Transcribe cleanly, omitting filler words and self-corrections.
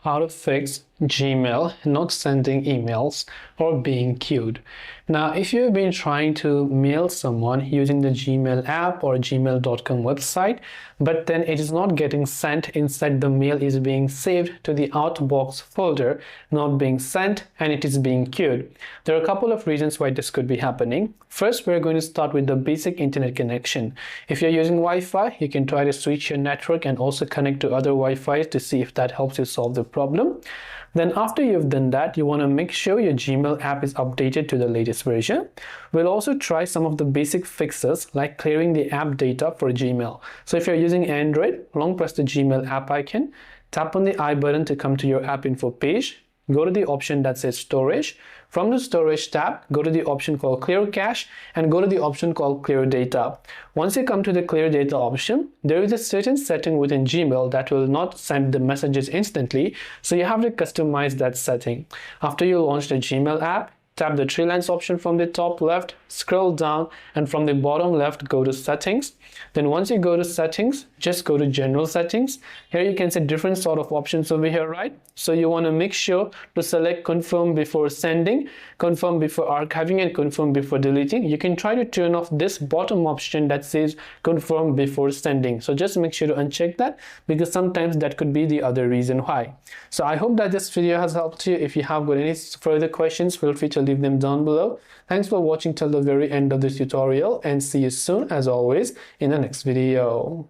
how to fix Gmail not sending emails or being queued. Now, if you've been trying to mail someone using the Gmail app or gmail.com website, but then it is not getting sent, instead the mail is being saved to the outbox folder, not being sent, and it is being queued. There are a couple of reasons why this could be happening. First, we're going to start with the basic internet connection. If you're using Wi-Fi, you can try to switch your network and also connect to other Wi-Fi to see if that helps you solve the problem. Then after you've done that, you want to make sure your Gmail app is updated to the latest version. We'll also try some of the basic fixes like clearing the app data for Gmail. So if you're using Android, long press the Gmail app icon, tap on the I button to come to your app info page, go to the option that says storage. From the storage tab, go to the option called clear cache and go to the option called clear data. Once you come to the clear data option, there is a certain setting within Gmail that will not send the messages instantly, so you have to customize that setting. After you launch the Gmail app, tap the three lines option from the top left, scroll down, and from the bottom left go to settings. Then once you go to settings, just go to general settings. Here you can see different sort of options over here, right? So you want to make sure to select confirm before sending, confirm before archiving, and confirm before deleting. You can try to turn off this bottom option that says confirm before sending. So just make sure to uncheck that, because sometimes that could be the other reason why. So I hope that this video has helped you. If you have got any further questions, feel free to leave them down below. Thanks for watching till the very end of this tutorial, and see you soon as always in the next video.